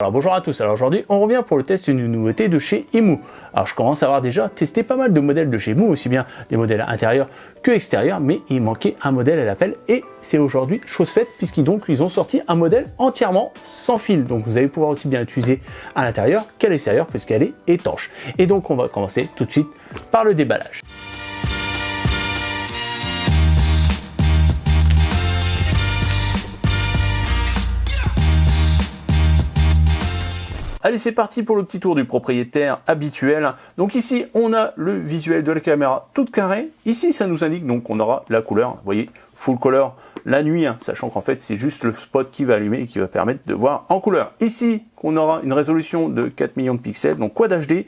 Alors bonjour à tous, alors aujourd'hui on revient pour le test d'une nouveauté de chez Emou. Alors je commence à avoir déjà testé pas mal de modèles de chez Emou, aussi bien des modèles intérieurs que extérieurs, mais il manquait un modèle à l'appel et c'est aujourd'hui chose faite puisqu'ils ont sorti un modèle entièrement sans fil. Donc vous allez pouvoir aussi bien l'utiliser à l'intérieur qu'à l'extérieur puisqu'elle est étanche. Et donc on va commencer tout de suite par le déballage. Allez, c'est parti pour le petit tour du propriétaire habituel. Donc ici, on a le visuel de la caméra toute carrée. Ici, ça nous indique donc qu'on aura la couleur, vous voyez, full color la nuit, sachant qu'en fait, c'est juste le spot qui va allumer et qui va permettre de voir en couleur. Ici, on aura une résolution de 4 millions de pixels, donc Quad HD.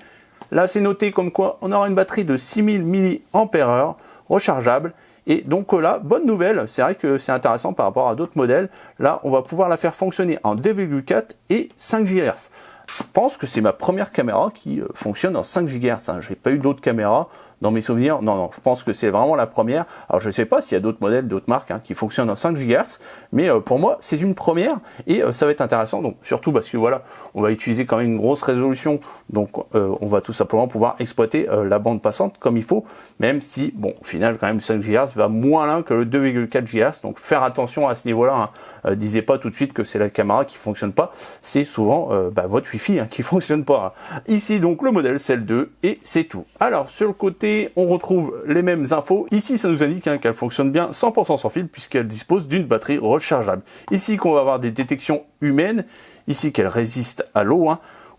Là, c'est noté comme quoi on aura une batterie de 6000 mAh rechargeable. Et donc là, bonne nouvelle, c'est vrai que c'est intéressant par rapport à d'autres modèles. Là, on va pouvoir la faire fonctionner en 2,4 et 5 GHz. Je pense que c'est ma première caméra qui fonctionne en 5 GHz. Je n'ai pas eu d'autres caméras dans mes souvenirs. Non, je pense que c'est vraiment la première. Alors je ne sais pas s'il y a d'autres modèles, d'autres marques qui fonctionnent en 5 GHz, mais pour moi c'est une première et ça va être intéressant. Donc surtout parce que voilà, on va utiliser quand même une grosse résolution, donc on va tout simplement pouvoir exploiter la bande passante comme il faut, même si bon au final quand même 5 GHz va moins loin que le 2,4 GHz. Donc faire attention à ce niveau-là. Disez pas tout de suite que c'est la caméra qui fonctionne pas. C'est souvent votre Wi-Fi qui fonctionne pas. Ici donc le modèle c'est le 2 et c'est tout. Alors sur le côté on retrouve les mêmes infos. Ici, ça nous indique qu'elle fonctionne bien 100% sans fil puisqu'elle dispose d'une batterie rechargeable. Ici, qu'on va avoir des détections humaines. Ici, qu'elle résiste à l'eau.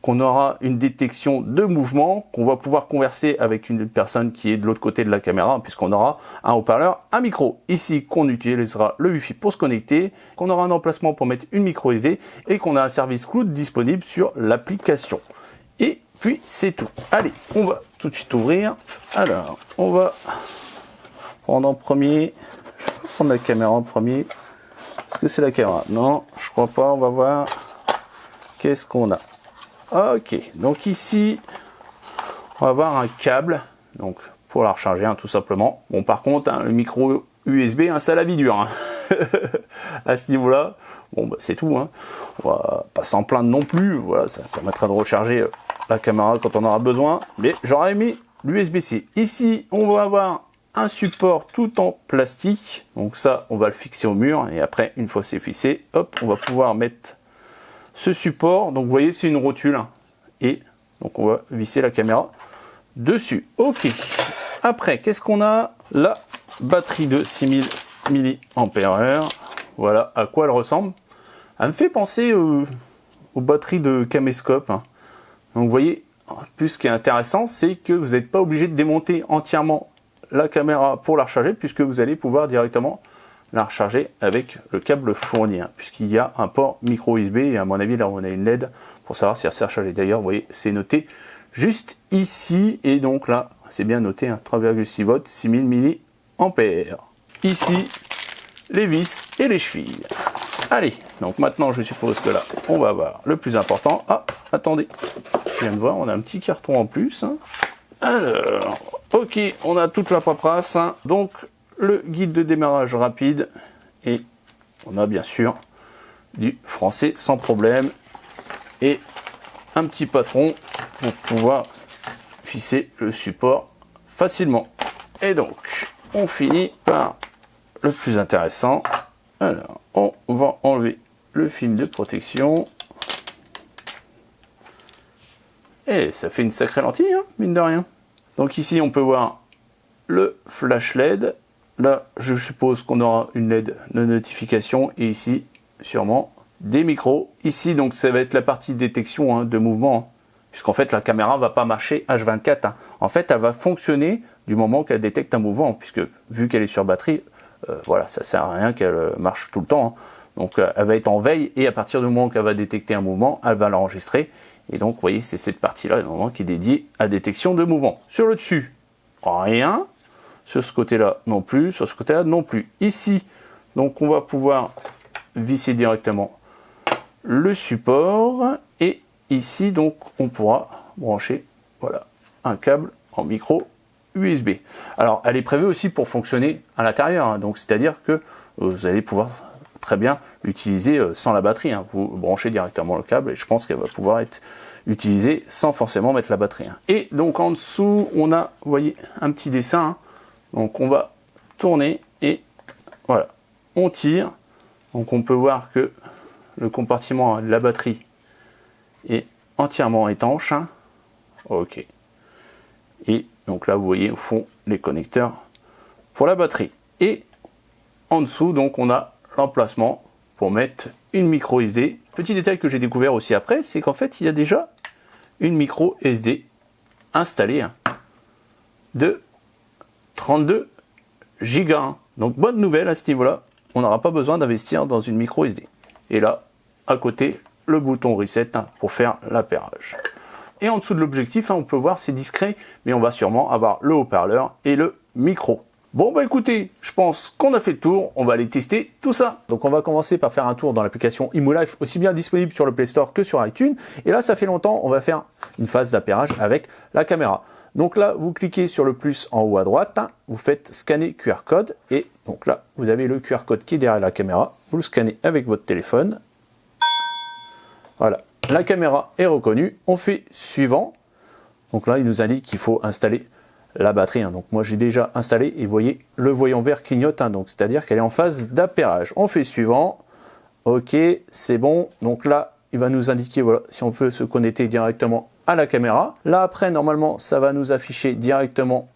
Qu'on aura une détection de mouvement, qu'on va pouvoir converser avec une personne qui est de l'autre côté de la caméra, puisqu'on aura un haut-parleur, un micro. Ici, qu'on utilisera le Wi-Fi pour se connecter, qu'on aura un emplacement pour mettre une micro SD et qu'on a un service cloud disponible sur l'application. Et puis c'est tout. Allez, on va tout de suite ouvrir. Alors, on va prendre en premier. Je vais prendre la caméra en premier. Est-ce que c'est la caméra? Non, je crois pas. On va voir. Qu'est-ce qu'on a? Ok, donc ici, on va avoir un câble. Donc pour la recharger, tout simplement. Bon, par contre, le micro USB, ça la vie dure. À ce niveau-là, bon, c'est tout. On va pas s'en plaindre non plus. Voilà, ça permettra de recharger la caméra quand on aura besoin, mais j'aurais aimé l'USB-C. Ici, on va avoir un support tout en plastique, donc ça, on va le fixer au mur, et après, une fois c'est fixé, hop, on va pouvoir mettre ce support. Donc, vous voyez, c'est une rotule, et donc on va visser la caméra dessus. Ok. Après, qu'est-ce qu'on a? La batterie de 6000 mAh. Voilà à quoi elle ressemble. Elle me fait penser aux batteries de caméscope. Donc vous voyez, plus ce qui est intéressant, c'est que vous n'êtes pas obligé de démonter entièrement la caméra pour la recharger, puisque vous allez pouvoir directement la recharger avec le câble fourni, puisqu'il y a un port micro USB, et à mon avis là on a une LED pour savoir si elle s'est rechargée. D'ailleurs, vous voyez, c'est noté juste ici, et donc là, c'est bien noté, 3,6 volts, 6000 mAh. Ici, les vis et les chevilles. Allez, donc maintenant je suppose que là, on va voir le plus important. Ah, attendez, je viens de voir, on a un petit carton en plus. Alors, ok, on a toute la paperasse. Donc, le guide de démarrage rapide. Et on a bien sûr du français sans problème. Et un petit patron pour pouvoir fixer le support facilement. Et donc, on finit par le plus intéressant. Alors, on va enlever le film de protection. Et ça fait une sacrée lentille, mine de rien. Donc ici, on peut voir le flash LED. Là, je suppose qu'on aura une LED de notification. Et ici, sûrement, des micros. Ici, donc, ça va être la partie détection de mouvement. Puisqu'en fait, la caméra ne va pas marcher H24. En fait, elle va fonctionner du moment qu'elle détecte un mouvement. Puisque, vu qu'elle est sur batterie, voilà, ça sert à rien qu'elle marche tout le temps. Donc elle va être en veille et à partir du moment qu'elle va détecter un mouvement, elle va l'enregistrer. Et donc vous voyez, c'est cette partie-là qui est dédiée à détection de mouvement. Sur le dessus, rien. Sur ce côté-là non plus. Sur ce côté-là non plus. Ici, donc on va pouvoir visser directement le support. Et ici, donc on pourra brancher voilà, un câble en micro USB. Alors, elle est prévue aussi pour fonctionner à l'intérieur, donc c'est-à-dire que vous allez pouvoir très bien l'utiliser sans la batterie, hein. Vous branchez directement le câble et je pense qu'elle va pouvoir être utilisée sans forcément mettre la batterie, hein. Et donc en dessous, on a, vous voyez, un petit dessin, hein. Donc on va tourner et voilà, on tire. Donc on peut voir que le compartiment de la batterie est entièrement étanche, hein. Ok. Et donc là, vous voyez au fond les connecteurs pour la batterie. Et en dessous, donc on a l'emplacement pour mettre une micro SD. Petit détail que j'ai découvert aussi après, c'est qu'en fait, il y a déjà une micro SD installée, hein, de 32 Go. Donc bonne nouvelle à ce niveau-là, on n'aura pas besoin d'investir dans une micro SD. Et là, à côté, le bouton reset, hein, pour faire l'appairage. Et en dessous de l'objectif, hein, on peut voir c'est discret, mais on va sûrement avoir le haut-parleur et le micro. Bon bah écoutez, je pense qu'on a fait le tour, on va aller tester tout ça. Donc on va commencer par faire un tour dans l'application ImoLife, aussi bien disponible sur le Play Store que sur iTunes. Et là, ça fait longtemps, on va faire une phase d'appairage avec la caméra. Donc là, vous cliquez sur le plus en haut à droite, hein, vous faites scanner QR code, et donc là, vous avez le QR code qui est derrière la caméra, vous le scannez avec votre téléphone. Voilà, la caméra est reconnue, on fait suivant. Donc là, il nous indique qu'il faut installer la batterie, hein. Donc moi j'ai déjà installé et vous voyez le voyant vert clignote, hein, donc c'est-à-dire qu'elle est en phase d'appairage. On fait suivant, ok, c'est bon. Donc là il va nous indiquer, voilà, si on peut se connecter directement à la caméra. Là après normalement ça va nous afficher directement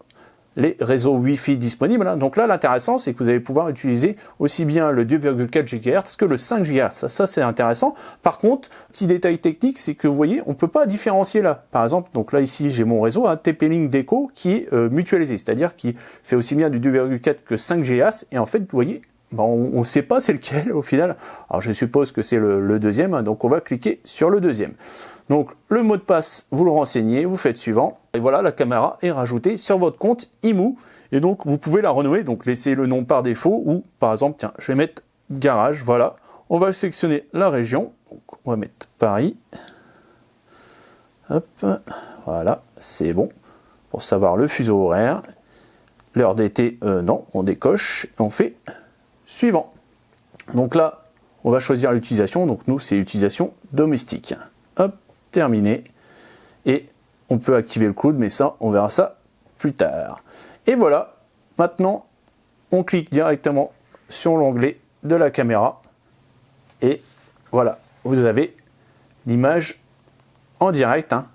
les réseaux Wi-Fi disponibles, hein. Donc là l'intéressant c'est que vous allez pouvoir utiliser aussi bien le 2,4 GHz que le 5 GHz, ça c'est intéressant. Par contre, petit détail technique, c'est que vous voyez on peut pas différencier là, par exemple, donc là ici j'ai mon réseau, hein, TP-Link Deco qui est mutualisé, c'est-à-dire qui fait aussi bien du 2,4 que 5 GHz, et en fait vous voyez, ben, on ne sait pas c'est lequel au final. Alors je suppose que c'est le deuxième, hein, donc on va cliquer sur le deuxième. Donc le mot de passe, vous le renseignez, vous faites suivant, et voilà, la caméra est rajoutée sur votre compte IMU, et donc vous pouvez la renouveler, donc laissez le nom par défaut, ou par exemple, tiens, je vais mettre garage, voilà, on va sélectionner la région, donc on va mettre Paris, hop, voilà, c'est bon, pour savoir le fuseau horaire, l'heure d'été, non, on décoche, on fait suivant. Donc là, on va choisir l'utilisation, donc nous c'est l'utilisation domestique. Hop, terminé. Et on peut activer le cloud, mais ça, on verra ça plus tard. Et voilà, maintenant, on clique directement sur l'onglet de la caméra. Et voilà, vous avez l'image en direct, hein.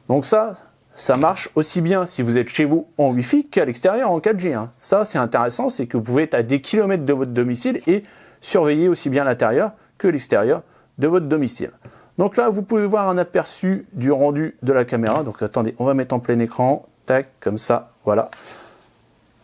Donc ça marche aussi bien si vous êtes chez vous en Wi-Fi qu'à l'extérieur en 4G, hein. Ça, c'est intéressant, c'est que vous pouvez être à des kilomètres de votre domicile et surveiller aussi bien l'intérieur que l'extérieur de votre domicile. Donc là, vous pouvez voir un aperçu du rendu de la caméra. Donc attendez, on va mettre en plein écran, tac, comme ça, voilà.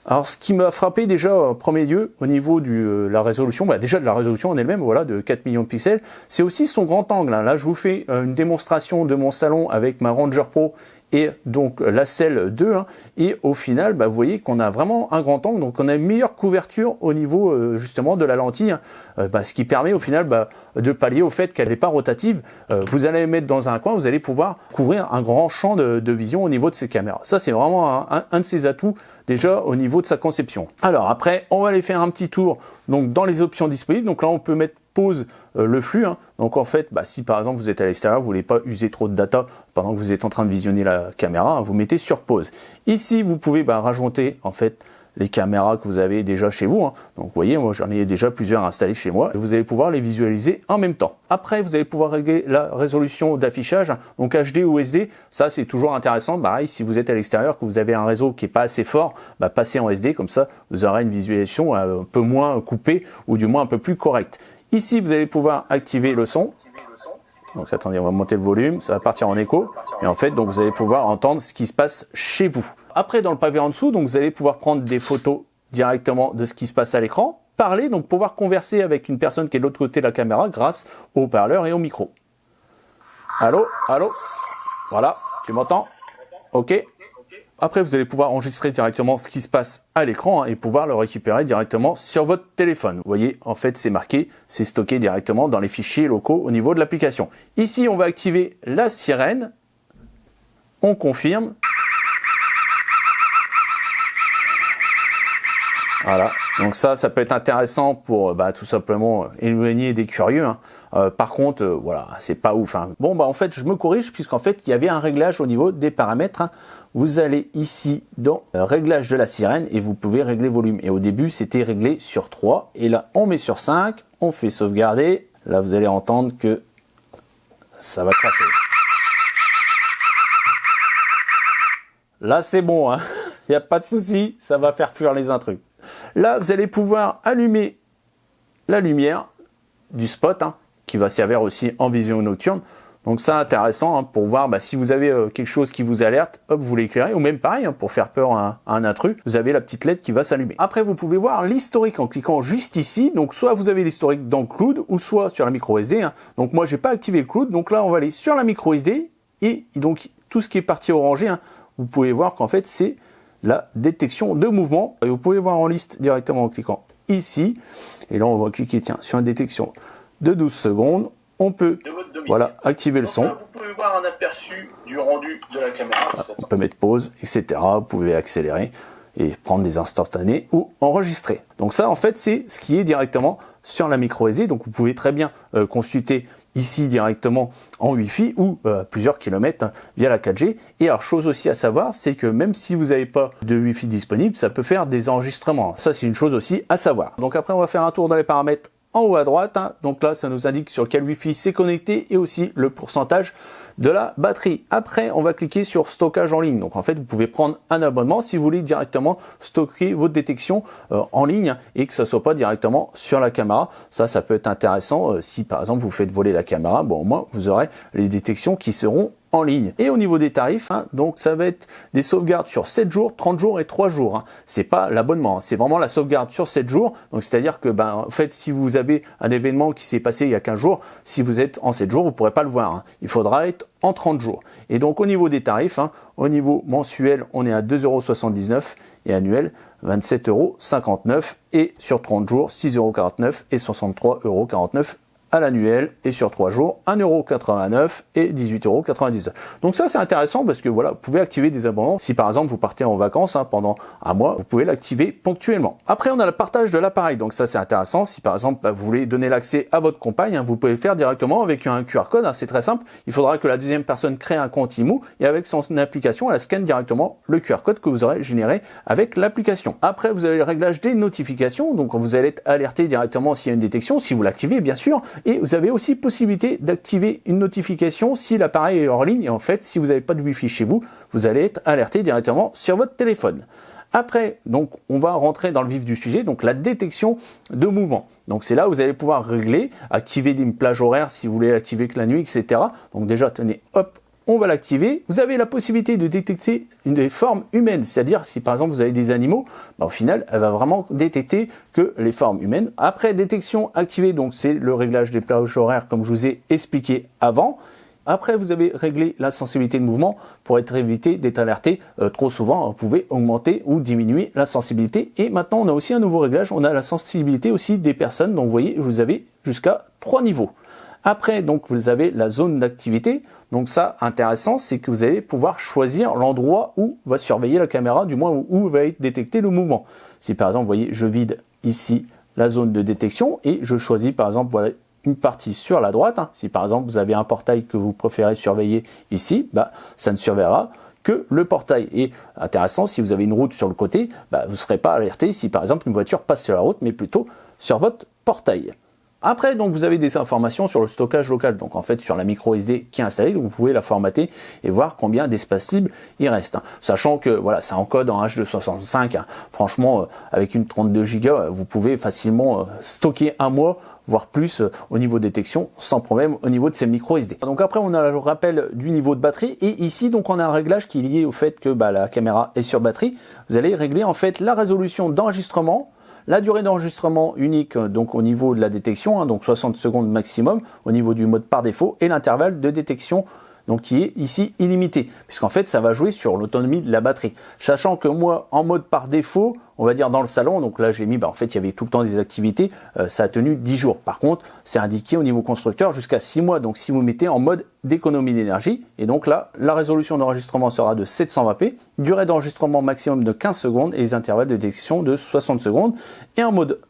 Alors ce qui m'a frappé déjà en premier lieu au niveau de la résolution, bah déjà de la résolution en elle-même, voilà, de 4 millions de pixels, c'est aussi son grand angle, hein. Là, je vous fais une démonstration de mon salon avec ma Ranger Pro et donc la Cell 2, hein, et au final, bah, vous voyez qu'on a vraiment un grand angle, donc on a une meilleure couverture au niveau justement de la lentille, hein, ce qui permet au final de pallier au fait qu'elle n'est pas rotative. Vous allez mettre dans un coin, vous allez pouvoir couvrir un grand champ de vision au niveau de ces caméras. Ça, c'est vraiment un de ses atouts déjà au niveau de sa conception. Alors après, on va aller faire un petit tour donc dans les options disponibles. Donc là, on peut mettre pause le flux, hein. Donc en fait, si par exemple vous êtes à l'extérieur, vous voulez pas user trop de data pendant que vous êtes en train de visionner la caméra, hein, vous mettez sur pause. Ici, vous pouvez rajouter en fait les caméras que vous avez déjà chez vous, hein. Donc vous voyez, moi j'en ai déjà plusieurs installées chez moi. Vous allez pouvoir les visualiser en même temps. Après, vous allez pouvoir régler la résolution d'affichage, hein. Donc HD ou SD, ça c'est toujours intéressant. Pareil, si vous êtes à l'extérieur, que vous avez un réseau qui est pas assez fort, passez en SD, comme ça vous aurez une visualisation un peu moins coupée ou du moins un peu plus correcte. Ici, vous allez pouvoir activer le son. Donc attendez, on va monter le volume, ça va partir en écho. Et en fait, donc vous allez pouvoir entendre ce qui se passe chez vous. Après, dans le pavé en dessous, donc vous allez pouvoir prendre des photos directement de ce qui se passe à l'écran, parler, donc pouvoir converser avec une personne qui est de l'autre côté de la caméra grâce au haut-parleur et au micro. Allô, allô, voilà, tu m'entends? Ok. Après, vous allez pouvoir enregistrer directement ce qui se passe à l'écran, hein, et pouvoir le récupérer directement sur votre téléphone. Vous voyez, en fait, c'est marqué, c'est stocké directement dans les fichiers locaux au niveau de l'application. Ici, on va activer la sirène. On confirme. Voilà, donc ça peut être intéressant pour tout simplement éloigner des curieux. Hein. Par contre, voilà, c'est pas ouf. Hein. Bon, en fait, je me corrige puisqu'en fait, il y avait un réglage au niveau des paramètres. Hein. Vous allez ici dans réglage de la sirène et vous pouvez régler volume. Et au début, c'était réglé sur 3. Et là, on met sur 5, on fait sauvegarder. Là, vous allez entendre que ça va cracher. Là, c'est bon, hein. Il n'y a pas de souci, ça va faire fuir les intrus. Là, vous allez pouvoir allumer la lumière du spot, hein, qui va servir aussi en vision nocturne. Donc ça, intéressant hein, pour voir si vous avez quelque chose qui vous alerte, hop, vous l'éclairez, ou même pareil, hein, pour faire peur à un intrus, vous avez la petite LED qui va s'allumer. Après, vous pouvez voir l'historique en cliquant juste ici. Donc soit vous avez l'historique dans le cloud, ou soit sur la micro SD. Hein. Donc moi, j'ai pas activé le cloud, donc là, on va aller sur la micro SD, et donc tout ce qui est parti orangé, hein, vous pouvez voir qu'en fait, c'est la détection de mouvement. Et vous pouvez voir en liste directement en cliquant ici. Et là, on va cliquer sur une détection de 12 secondes. On peut voilà, activer le son. Là, vous pouvez voir un aperçu du rendu de la caméra. On peut mettre pause, etc. Vous pouvez accélérer et prendre des instantanés ou enregistrer. Donc ça, en fait, c'est ce qui est directement sur la micro SD. Donc vous pouvez très bien consulter ici directement en Wi-Fi ou plusieurs kilomètres hein, via la 4G. Et alors, chose aussi à savoir, c'est que même si vous n'avez pas de Wi-Fi disponible, ça peut faire des enregistrements. Ça, c'est une chose aussi à savoir. Donc après, on va faire un tour dans les paramètres en haut à droite. Hein. Donc là, ça nous indique sur quel Wi-Fi c'est connecté et aussi le pourcentage de la batterie. Après, on va cliquer sur stockage en ligne. Donc en fait, vous pouvez prendre un abonnement si vous voulez directement stocker votre détection en ligne et que ça soit pas directement sur la caméra. Ça peut être intéressant si par exemple vous faites voler la caméra. Bon, au moins vous aurez les détections qui seront en ligne. Et au niveau des tarifs, hein, donc ça va être des sauvegardes sur 7 jours, 30 jours et 3 jours. Hein. C'est pas l'abonnement, hein. C'est vraiment la sauvegarde sur 7 jours. Donc c'est-à-dire que en fait, si vous avez un événement qui s'est passé il y a 15 jours, si vous êtes en 7 jours, vous pourrez pas le voir. Hein. Il faudra être en 30 jours. Et donc au niveau des tarifs, hein, au niveau mensuel, on est à 2,79 € et annuel 27,59 € et sur 30 jours 6,49 € et 63,49 € à l'annuel et sur 3 jours 1,89 € et 18,99 €. Donc ça c'est intéressant parce que voilà, vous pouvez activer des abonnements. Si par exemple vous partez en vacances hein, pendant un mois, vous pouvez l'activer ponctuellement. Après on a le partage de l'appareil, donc ça c'est intéressant. Si par exemple vous voulez donner l'accès à votre compagne, hein, vous pouvez le faire directement avec un QR code, hein, c'est très simple. Il faudra que la deuxième personne crée un compte IMO et avec son application, elle scanne directement le QR code que vous aurez généré avec l'application. Après vous avez le réglage des notifications, donc vous allez être alerté directement s'il y a une détection, si vous l'activez bien sûr. Et vous avez aussi possibilité d'activer une notification si l'appareil est hors ligne. Et en fait, si vous n'avez pas de Wi-Fi chez vous, vous allez être alerté directement sur votre téléphone. Après, donc, on va rentrer dans le vif du sujet, donc la détection de mouvement. Donc c'est là où vous allez pouvoir régler, activer une plage horaire si vous voulez l'activer que la nuit, etc. Donc déjà, tenez, hop, on va l'activer. Vous avez la possibilité de détecter des formes humaines, c'est-à-dire si par exemple vous avez des animaux, au final elle va vraiment détecter que les formes humaines. Après détection activée, donc c'est le réglage des plages horaires comme je vous ai expliqué avant. Après vous avez réglé la sensibilité de mouvement pour être évité d'être alerté trop souvent. Vous pouvez augmenter ou diminuer la sensibilité. Et maintenant on a aussi un nouveau réglage, on a la sensibilité aussi des personnes. Donc vous voyez, vous avez jusqu'à 3 niveaux. Après, donc, vous avez la zone d'activité. Donc ça, intéressant, c'est que vous allez pouvoir choisir l'endroit où va surveiller la caméra, du moins où va être détecté le mouvement. Si par exemple, vous voyez, je vide ici la zone de détection et je choisis par exemple, voilà, une partie sur la droite. Hein. Si par exemple, vous avez un portail que vous préférez surveiller ici, ça ne surveillera que le portail. Et intéressant, si vous avez une route sur le côté, vous ne serez pas alerté si par exemple une voiture passe sur la route, mais plutôt sur votre portail. Après, donc, vous avez des informations sur le stockage local, donc en fait sur la micro SD qui est installée, donc vous pouvez la formater et voir combien d'espace libre il reste. Hein. Sachant que voilà, ça encode en H265. Hein. Franchement, avec une 32 Go, vous pouvez facilement stocker un mois, voire plus au niveau détection, sans problème au niveau de ces micro SD. Donc après, on a le rappel du niveau de batterie et ici, donc on a un réglage qui est lié au fait que la caméra est sur batterie. Vous allez régler en fait la résolution d'enregistrement, la durée d'enregistrement unique donc au niveau de la détection, hein, donc 60 secondes maximum au niveau du mode par défaut et l'intervalle de détection donc qui est ici illimité, puisqu'en fait ça va jouer sur l'autonomie de la batterie. Sachant que moi, en mode par défaut, on va dire dans le salon, donc là j'ai mis, en fait il y avait tout le temps des activités, ça a tenu 10 jours. Par contre, c'est indiqué au niveau constructeur jusqu'à 6 mois, donc si vous mettez en mode d'économie d'énergie, et donc là, la résolution d'enregistrement sera de 720p, durée d'enregistrement maximum de 15 secondes et les intervalles de détection de 60 secondes, et en mode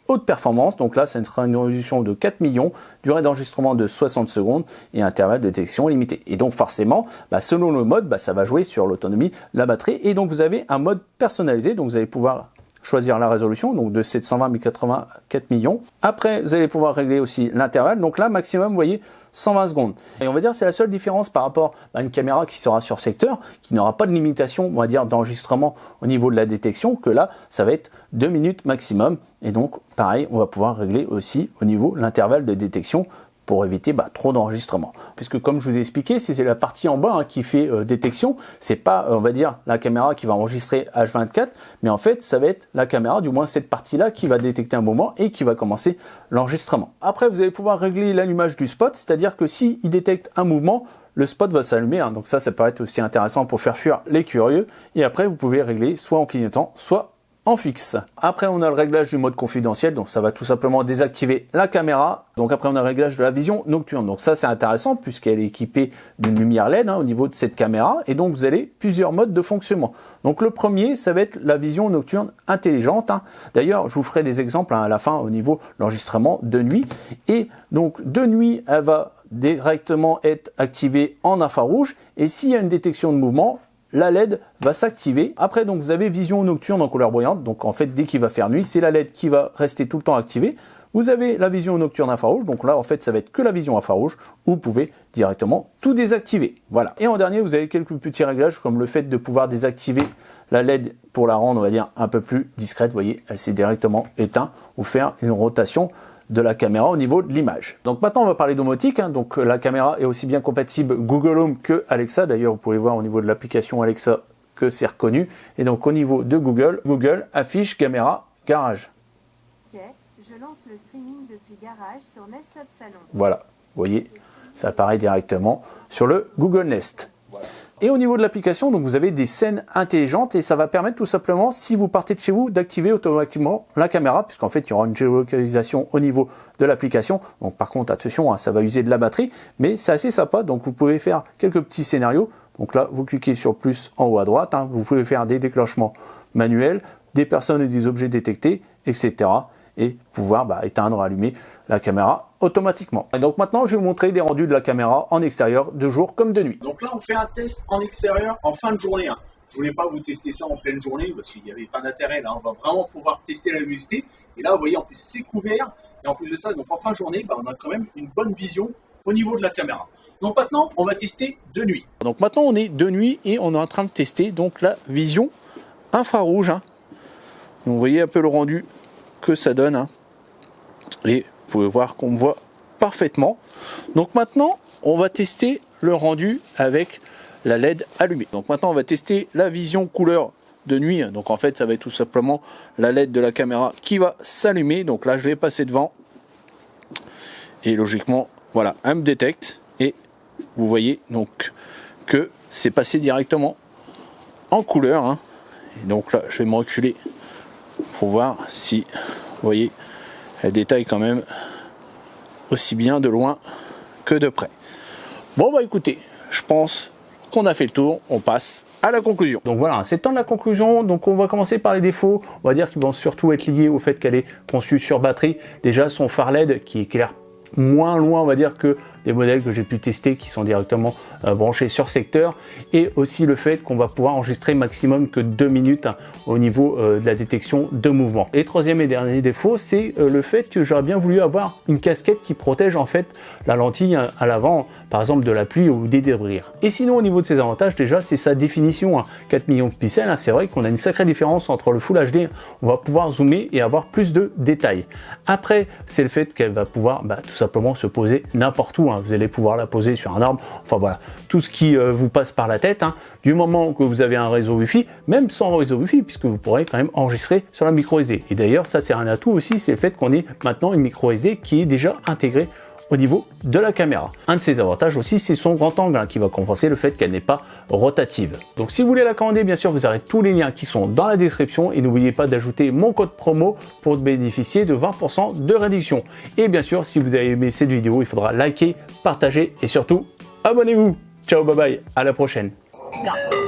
haute performance, donc là ça sera une résolution de 4 millions, durée d'enregistrement de 60 secondes et intervalle de détection limité. Et donc forcément, selon le mode, ça va jouer sur l'autonomie de la batterie. Et donc vous avez un mode personnalisé, donc vous allez pouvoir choisir la résolution, donc de 720 à 1084 millions. Après, vous allez pouvoir régler aussi l'intervalle, donc là maximum, vous voyez, 120 secondes. Et on va dire c'est la seule différence par rapport à une caméra qui sera sur secteur, qui n'aura pas de limitation, on va dire, d'enregistrement au niveau de la détection, que là, ça va être 2 minutes maximum. Et donc, pareil, on va pouvoir régler aussi au niveau de l'intervalle de détection pour éviter trop d'enregistrement. Puisque comme je vous ai expliqué, c'est la partie en bas qui fait détection, c'est pas, on va dire, la caméra qui va enregistrer H24, mais en fait, ça va être la caméra, du moins cette partie-là, qui va détecter un moment et qui va commencer l'enregistrement. Après, vous allez pouvoir régler l'allumage du spot, c'est-à-dire que s'il détecte un mouvement, le spot va s'allumer, donc ça peut être aussi intéressant pour faire fuir les curieux. Et après, vous pouvez régler soit en clignotant, soit en fixe. Après, on a le réglage du mode confidentiel, donc ça va tout simplement désactiver la caméra. Donc après, on a le réglage de la vision nocturne. Donc ça, c'est intéressant puisqu'elle est équipée d'une lumière LED au niveau de cette caméra. Et donc, vous avez plusieurs modes de fonctionnement. Donc le premier, ça va être la vision nocturne intelligente. D'ailleurs, je vous ferai des exemples à la fin au niveau de l'enregistrement de nuit. Et donc, de nuit, elle va directement être activée en infrarouge. Et s'il y a une détection de mouvement, la LED va s'activer. Après, donc, vous avez vision nocturne en couleur brillante. Donc, en fait, dès qu'il va faire nuit, c'est la LED qui va rester tout le temps activée. Vous avez la vision nocturne infrarouge. Donc là, en fait, ça va être que la vision infrarouge où vous pouvez directement tout désactiver. Voilà. Et en dernier, vous avez quelques petits réglages comme le fait de pouvoir désactiver la LED pour la rendre, on va dire, un peu plus discrète. Vous voyez, elle s'est directement éteinte ou faire une rotation de la caméra au niveau de l'image. Donc maintenant on va parler domotique, donc la caméra est aussi bien compatible Google Home que Alexa. D'ailleurs vous pouvez voir au niveau de l'application Alexa que c'est reconnu. Et donc au niveau de Google, Google affiche caméra garage. Ok, je lance le streaming depuis garage sur Nest Hub Salon. Voilà, vous voyez, ça apparaît directement sur le Google Nest. Voilà. Et au niveau de l'application, donc vous avez des scènes intelligentes et ça va permettre tout simplement, si vous partez de chez vous, d'activer automatiquement la caméra, puisqu'en fait il y aura une géolocalisation au niveau de l'application. Donc par contre, attention, ça va user de la batterie, mais c'est assez sympa. Donc vous pouvez faire quelques petits scénarios. Donc là, vous cliquez sur plus en haut à droite. Vous pouvez faire des déclenchements manuels, des personnes et des objets détectés, etc. Et pouvoir éteindre, allumer la caméra automatiquement. Et donc maintenant, je vais vous montrer des rendus de la caméra en extérieur, de jour comme de nuit. Donc là, on fait un test en extérieur en fin de journée. Je voulais pas vous tester ça en pleine journée parce qu'il n'y avait pas d'intérêt. Là, on va vraiment pouvoir tester la luminosité. Et là, vous voyez, en plus, c'est couvert. Et en plus de ça, donc en fin de journée, on a quand même une bonne vision au niveau de la caméra. Donc maintenant, on va tester de nuit. Donc maintenant, on est de nuit et on est en train de tester donc la vision infrarouge. Donc vous voyez un peu le rendu que ça donne. Et vous pouvez voir qu'on voit parfaitement. Donc maintenant, on va tester le rendu avec la LED allumée. Donc maintenant, on va tester la vision couleur de nuit. Donc en fait, ça va être tout simplement la LED de la caméra qui va s'allumer. Donc là, je vais passer devant. Et logiquement, voilà, elle me détecte. Et vous voyez donc que c'est passé directement en couleur. Et donc là, je vais me reculer pour voir si, vous voyez, elle détaille quand même aussi bien de loin que de près. Bon écoutez, je pense qu'on a fait le tour, on passe à la conclusion. Donc voilà, c'est le temps de la conclusion. Donc on va commencer par les défauts. On va dire qu'ils vont surtout être liés au fait qu'elle est conçue sur batterie. Déjà son phare LED qui éclaire moins loin, on va dire, que des modèles que j'ai pu tester qui sont directement branchés sur secteur, et aussi le fait qu'on va pouvoir enregistrer maximum que 2 minutes au niveau de la détection de mouvement. Et troisième et dernier défaut, c'est le fait que j'aurais bien voulu avoir une casquette qui protège en fait la lentille à l'avant, par exemple de la pluie ou des débris. Et sinon au niveau de ses avantages, déjà c'est sa définition, 4 millions de pixels, c'est vrai qu'on a une sacrée différence entre le Full HD, on va pouvoir zoomer et avoir plus de détails. Après, c'est le fait qu'elle va pouvoir tout simplement se poser n'importe où, vous allez pouvoir la poser sur un arbre, enfin voilà, tout ce qui vous passe par la tête, du moment que vous avez un réseau Wi-Fi, même sans réseau Wi-Fi, puisque vous pourrez quand même enregistrer sur la micro SD. Et d'ailleurs, ça c'est un atout aussi, c'est le fait qu'on ait maintenant une micro SD qui est déjà intégrée au niveau de la caméra. Un de ses avantages aussi, c'est son grand angle qui va compenser le fait qu'elle n'est pas rotative. Donc si vous voulez la commander, bien sûr, vous aurez tous les liens qui sont dans la description et n'oubliez pas d'ajouter mon code promo pour bénéficier de 20% de réduction. Et bien sûr, si vous avez aimé cette vidéo, il faudra liker, partager et surtout abonnez-vous. Ciao, bye bye, à la prochaine. Go.